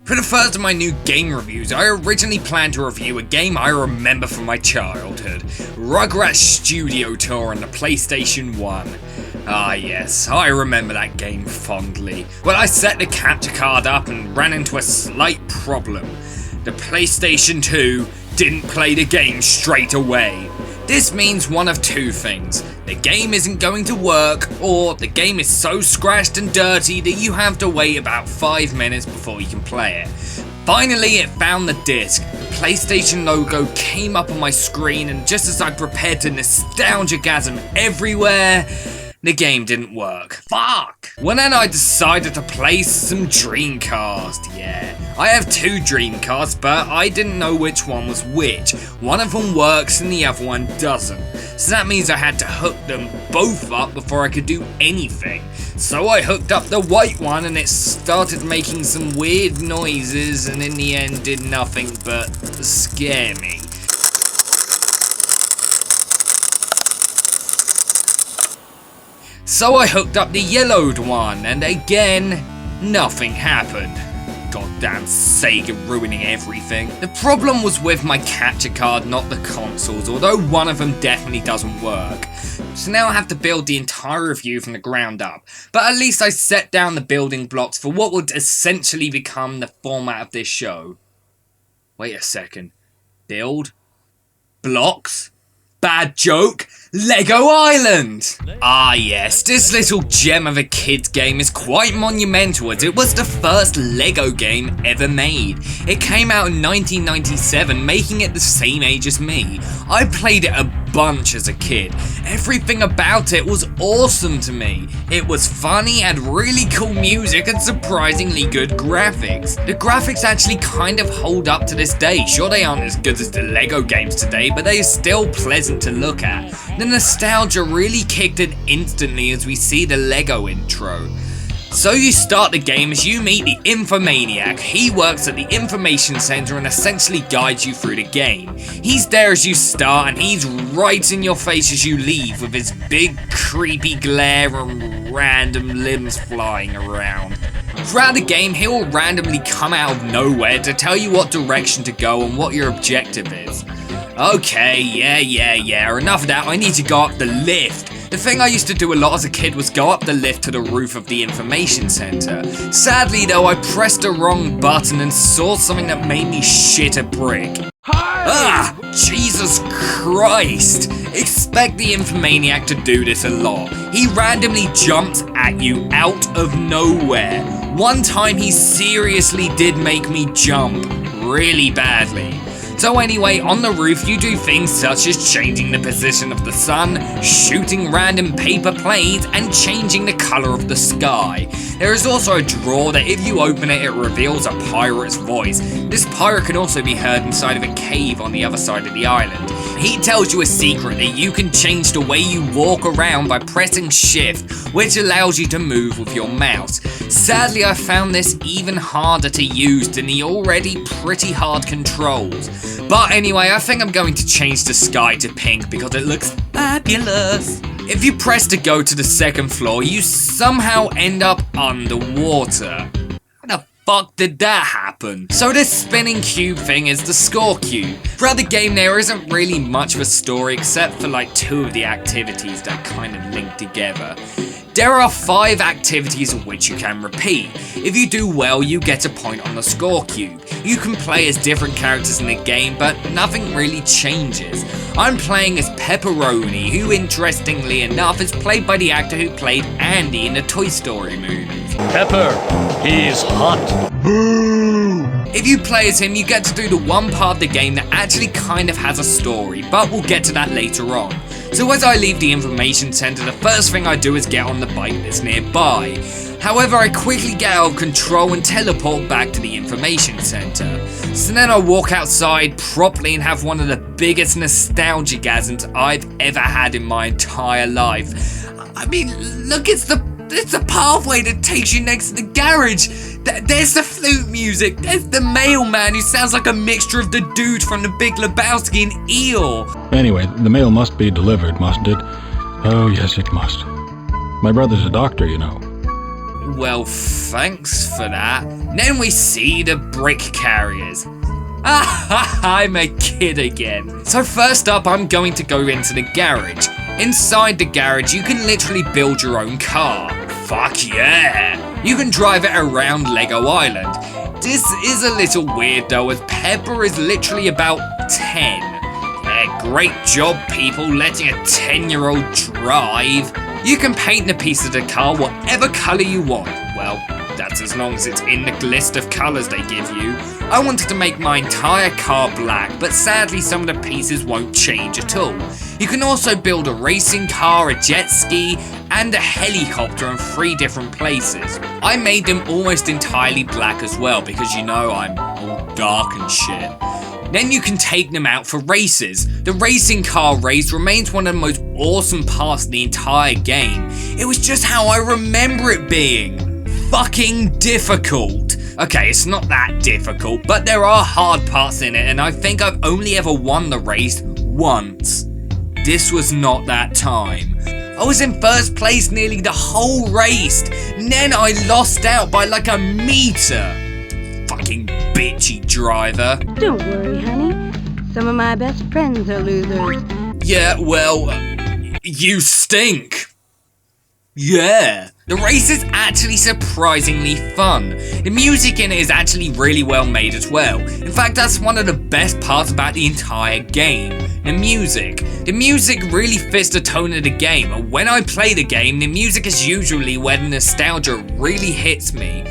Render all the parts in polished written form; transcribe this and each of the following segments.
For the first of my new game reviews, I originally planned to review a game I remember from my childhood, Rugrats Studio Tour on the PlayStation 1. Ah yes, I remember that game fondly. Well, I set the capture card up and ran into a slight problem. The PlayStation 2 didn't play the game straight away. This means one of two things: the game isn't going to work, or the game is so scratched and dirty that you have to wait about 5 minutes before you can play it. Finally, it found the disc. The PlayStation logo came up on my screen, and just as I prepared to nostalgia-gasm everywhere, the game didn't work. Fuck! Well, then I decided to play some Dreamcast, yeah. I have 2 Dreamcasts, but I didn't know which one was which. One of them works and the other one doesn't. So that means I had to hook them both up before I could do anything. So I hooked up the white one and it started making some weird noises, and in the end did nothing but scare me. So I hooked up the yellowed one, and again, nothing happened. Goddamn Sega ruining everything. The problem was with my capture card, not the consoles, although one of them definitely doesn't work. So now I have to build the entire review from the ground up, but at least I set down the building blocks for what would essentially become the format of this show. Wait a second. Build? Blocks? Bad joke? Lego Island! Ah yes, this little gem of a kid's game is quite monumental, as it was the first Lego game ever made. It came out in 1997, making it the same age as me. I played it a bunch as a kid. Everything about it was awesome to me. It was funny, had really cool music and surprisingly good graphics. The graphics actually kind of hold up to this day. Sure, they aren't as good as the Lego games today, but they are still pleasant to look at. The nostalgia really kicked in instantly as we see the Lego intro. So you start the game as you meet the Infomaniac. He works at the information center and essentially guides you through the game. He's there as you start and he's right in your face as you leave, with his big creepy glare and random limbs flying around. Throughout the game, he'll randomly come out of nowhere to tell you what direction to go and what your objective is. Okay, yeah, enough of that, I need to go up the lift. The thing I used to do a lot as a kid was go up the lift to the roof of the information center. Sadly though, I pressed the wrong button and saw something that made me shit a brick. Hi! Ah, Jesus Christ! Expect the Infomaniac to do this a lot. He randomly jumps at you out of nowhere. One time he seriously did make me jump really badly. So anyway, on the roof you do things such as changing the position of the sun, shooting random paper planes, and changing the color of the sky. There is also a drawer that if you open it, it reveals a pirate's voice. This pirate can also be heard inside of a cave on the other side of the island. He tells you a secret that you can change the way you walk around by pressing shift, which allows you to move with your mouse. Sadly, I found this even harder to use than the already pretty hard controls. But anyway, I think I'm going to change the sky to pink because it looks fabulous. If you press to go to the second floor, you somehow end up underwater. How the fuck did that happen? So this spinning cube thing is the score cube. Throughout the game there isn't really much of a story except for like 2 of the activities that kind of link together. There are 5 activities of which you can repeat. If you do well, you get a point on the score cube. You can play as different characters in the game, but nothing really changes. I'm playing as Pepperoni, who interestingly enough is played by the actor who played Andy in the Toy Story movies. Pepper, he's hot. Boo! If you play as him, you get to do the one part of the game that actually kind of has a story, but we'll get to that later on. So as I leave the information center, the first thing I do is get on the bike that's nearby. However, I quickly get out of control and teleport back to the information center. So then I walk outside properly and have one of the biggest nostalgia-gasms I've ever had in my entire life. I mean, look, it's the pathway that takes you next to the garage. There's the flute music. There's the mailman who sounds like a mixture of the dude from The Big Lebowski and Eeyore. Anyway, the mail must be delivered, mustn't it? Oh, yes, it must. My brother's a doctor, you know. Well, thanks for that. Then we see the brick carriers. I'm a kid again. So first up, I'm going to go into the garage. Inside the garage, you can literally build your own car. Fuck yeah! You can drive it around Lego Island. This is a little weird though, as Pepper is literally about 10. Yeah, great job people letting a 10-year-old drive. You can paint the piece of the car whatever colour you want. Well, that's as long as it's in the list of colours they give you. I wanted to make my entire car black, but sadly some of the pieces won't change at all. You can also build a racing car, a jet ski, and a helicopter in 3 different places. I made them almost entirely black as well, because you know I'm all dark and shit. Then you can take them out for races. The racing car race remains one of the most awesome parts of the entire game. It was just how I remember it being. Fucking difficult. Okay, it's not that difficult, but there are hard parts in it, and I think I've only ever won the race once. This was not that time. I was in first place nearly the whole race, and then I lost out by like a meter. Fucking bitchy driver. Don't worry, honey. Some of my best friends are losers. Yeah, well, you stink. Yeah. The race is actually surprisingly fun. The music in it is actually really well made as well. In fact, that's one of the best parts about the entire game. The music. The music really fits the tone of the game, and when I play the game, the music is usually where the nostalgia really hits me.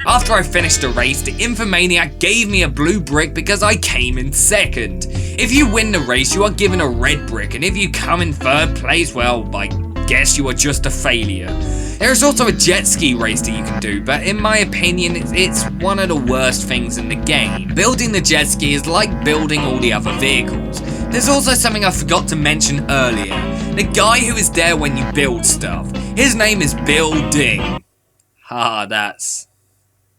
After I finished the race, the Infomaniac gave me a blue brick because I came in second. If you win the race, you are given a red brick, and if you come in third place, well, I guess you are just a failure. There is also a jet ski race that you can do, but in my opinion, it's one of the worst things in the game. Building the jet ski is like building all the other vehicles. There's also something I forgot to mention earlier. The guy who is there when you build stuff. His name is Bill Ding. That's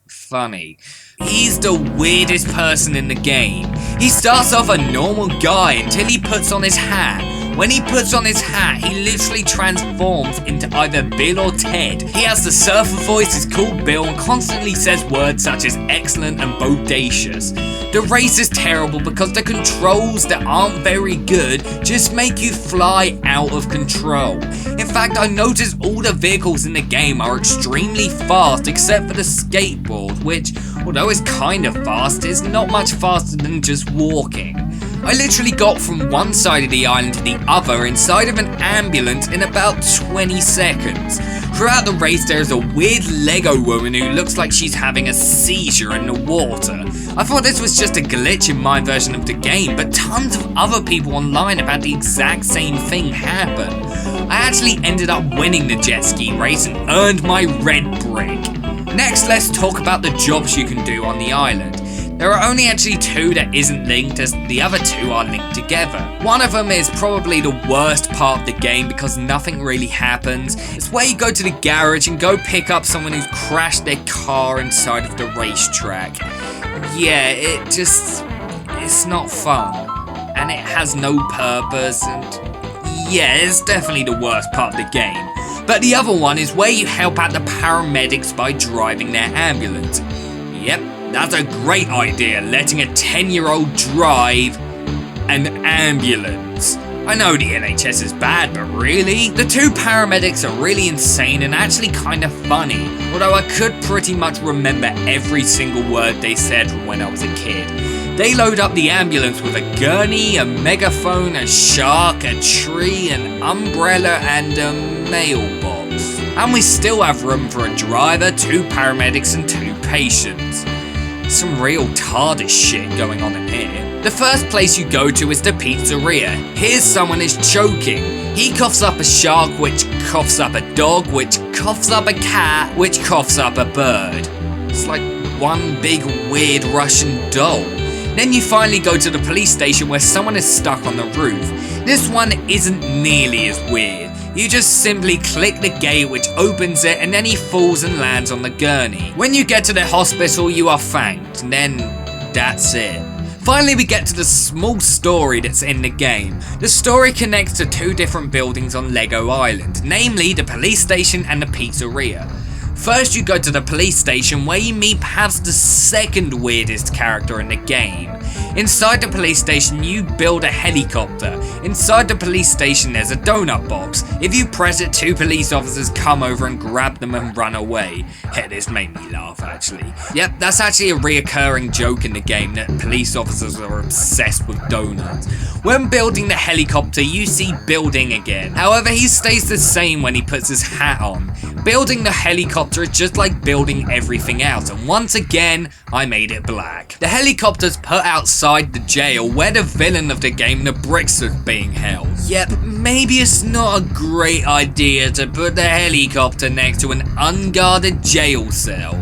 funny. He's the weirdest person in the game. He starts off a normal guy until he puts on his hat. When he puts on his hat, he literally transforms into either Bill or Ted. He has the surfer voice, is called Bill, and constantly says words such as excellent and bodacious. The race is terrible because the controls that aren't very good just make you fly out of control. In fact, I noticed all the vehicles in the game are extremely fast except for the skateboard, which, although it's kind of fast, is not much faster than just walking. I literally got from one side of the island to the other inside of an ambulance in about 20 seconds. Throughout the race, there is a weird Lego woman who looks like she's having a seizure in the water. I thought this was just a glitch in my version of the game, but tons of other people online have had the exact same thing happen. I actually ended up winning the jet ski race and earned my red brick. Next, let's talk about the jobs you can do on the island. There are only actually 2 that isn't linked, as the other 2 are linked together. One of them is probably the worst part of the game because nothing really happens. It's where you go to the garage and go pick up someone who's crashed their car inside of the racetrack. Yeah, it's not fun. And it has no purpose, and yeah, it's definitely the worst part of the game. But the other one is where you help out the paramedics by driving their ambulance. Yep. That's a great idea, letting a 10-year-old drive an ambulance. I know the NHS is bad, but really? The 2 paramedics are really insane and actually kind of funny, although I could pretty much remember every single word they said from when I was a kid. They load up the ambulance with a gurney, a megaphone, a shark, a tree, an umbrella, and a mailbox. And we still have room for a driver, 2 paramedics, and 2 patients. Some real TARDIS shit going on in here. The first place you go to is the pizzeria. Here someone is choking. He coughs up a shark, which coughs up a dog, which coughs up a cat, which coughs up a bird. It's like one big weird Russian doll. Then you finally go to the police station where someone is stuck on the roof. This one isn't nearly as weird. You just simply click the gate which opens it, and then he falls and lands on the gurney. When you get to the hospital, you are thanked, and then that's it. Finally, we get to the small story that's in the game. The story connects to two different buildings on Lego Island, namely the police station and the pizzeria. First, you go to the police station where you meet perhaps the second weirdest character in the game. Inside the police station, you build a helicopter. Inside the police station, there's a donut box. If you press it, two police officers come over and grab them and run away. Hey, this made me laugh, actually. Yep, that's actually a reoccurring joke in the game, that police officers are obsessed with donuts. When building the helicopter, you see Building again. However, he stays the same when he puts his hat on. Building the helicopter is just like building everything else, and once again, I made it black. The helicopter's put outside the jail where the villain of the game, the Brickster's being held. Yep, maybe it's not a great idea to put the helicopter next to an unguarded jail cell.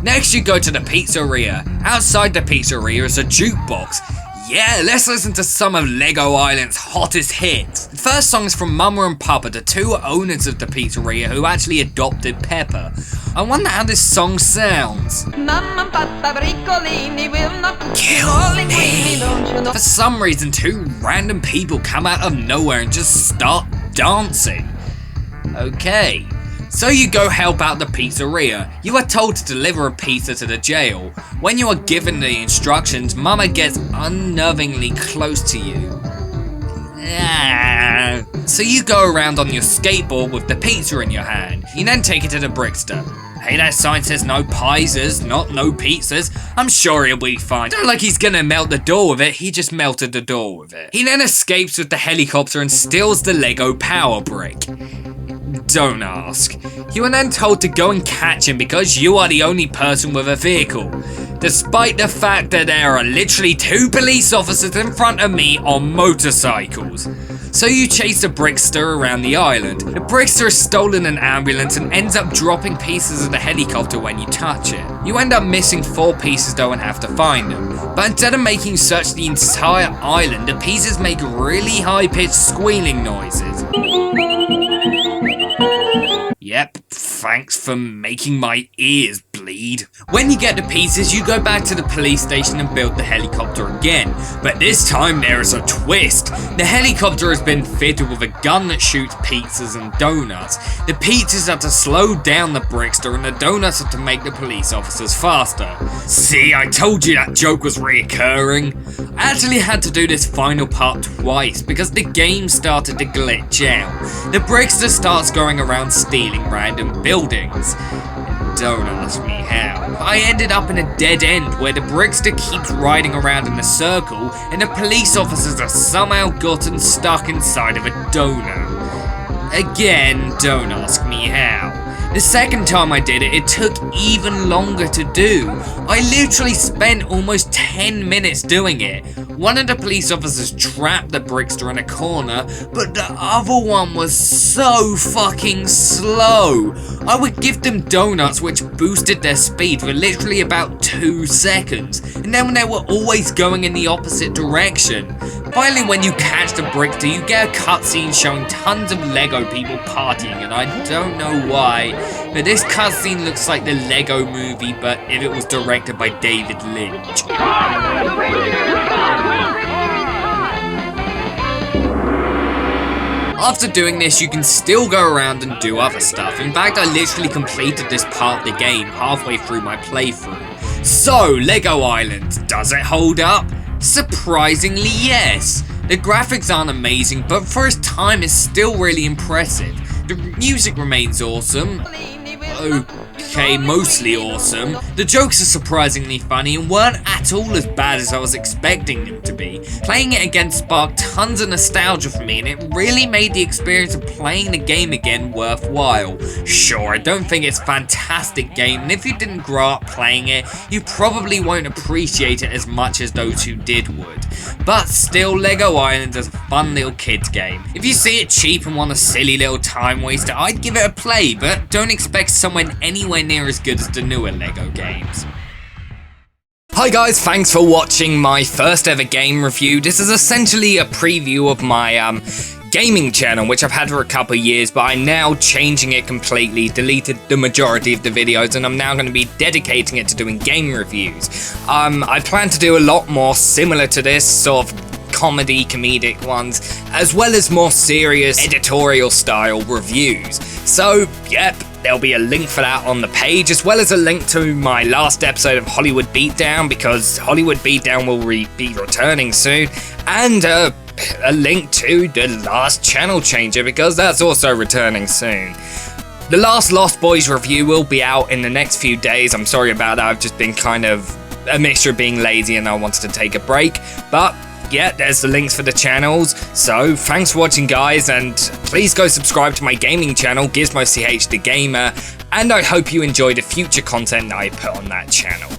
Next, you go to the pizzeria. Outside the pizzeria is a jukebox. Yeah, let's listen to some of Lego Island's hottest hits. The first song is from Mama and Papa, the two owners of the pizzeria who actually adopted Pepper. I wonder how this song sounds. Mamma and Papa Briccolini will not Kill me. For some reason, two random people come out of nowhere and just start dancing. Okay. So you go help out the pizzeria. You are told to deliver a pizza to the jail. When you are given the instructions, Mama gets unnervingly close to you. So you go around on your skateboard with the pizza in your hand. You then take it to the Brickster. Hey, that sign says no pizzas, not no pizzas. I'm sure he'll be fine. Not like he's gonna melt the door with it, he just melted the door with it. He then escapes with the helicopter and steals the Lego power brick. Don't ask. You are then told to go and catch him because you are the only person with a vehicle, despite the fact that there are literally two police officers in front of me on motorcycles. So you chase the Brickster around the island. The Brickster has stolen an ambulance and ends up dropping pieces of the helicopter when you touch it. You end up missing 4 pieces though and have to find them. But instead of making you search the entire island, the pieces make really high-pitched squealing noises. Yep, thanks for making my ears bleed. When you get the pieces, you go back to the police station and build the helicopter again. But this time there is a twist. The helicopter has been fitted with a gun that shoots pizzas and donuts. The pizzas are to slow down the Brickster and the donuts are to make the police officers faster. See, I told you that joke was reoccurring. I actually had to do this final part twice because the game started to glitch out. The Brickster starts going around stealing random buildings. Don't ask me how. I ended up in a dead end where the Brickster keeps riding around in a circle and the police officers are somehow gotten stuck inside of a donut. Again, don't ask me how. The second time I did it, it took even longer to do. I literally spent almost 10 minutes doing it. One of the police officers trapped the Brickster in a corner, but the other one was so fucking slow. I would give them donuts which boosted their speed for literally about 2 seconds, and then they were always going in the opposite direction. Finally, when you catch the Brickster, you get a cutscene showing tons of Lego people partying, and I don't know why, but this cutscene looks like the Lego movie, but if it was directed by David Lynch. After doing this, you can still go around and do other stuff. In fact, I literally completed this part of the game halfway through my playthrough. So, Lego Island, does it hold up? Surprisingly, yes. The graphics aren't amazing, but for its time, it's still really impressive. The music remains awesome. Okay, mostly awesome. The jokes are surprisingly funny and weren't at all as bad as I was expecting them to be. Playing it again sparked tons of nostalgia for me and it really made the experience of playing the game again worthwhile. Sure, I don't think it's a fantastic game, and if you didn't grow up playing it, you probably won't appreciate it as much as those who did would. But still, Lego Island is a fun little kids game. If you see it cheap and want a silly little time waster, I'd give it a play, but don't expect someone anywhere near as good as the newer Lego games. Hi guys, thanks for watching my first ever game review. This is essentially a preview of my gaming channel, which I've had for a couple of years, but I'm now changing it completely, deleted the majority of the videos, and I'm now going to be dedicating it to doing game reviews. I plan to do a lot more similar to this, sort of comedic ones, as well as more serious editorial style reviews. So, yep, there'll be a link for that on the page, as well as a link to my last episode of Hollywood Beatdown, because Hollywood Beatdown will be returning soon, and a link to the last channel changer, because that's also returning soon. The last Lost Boys review will be out in the next few days. I'm sorry about that, I've just been kind of a mixture of being lazy and I wanted to take a break, but yeah, there's the links for the channels. So thanks for watching, guys, and please go subscribe to my gaming channel, GizmoChTheGamer, and I hope you enjoy the future content that I put on that channel.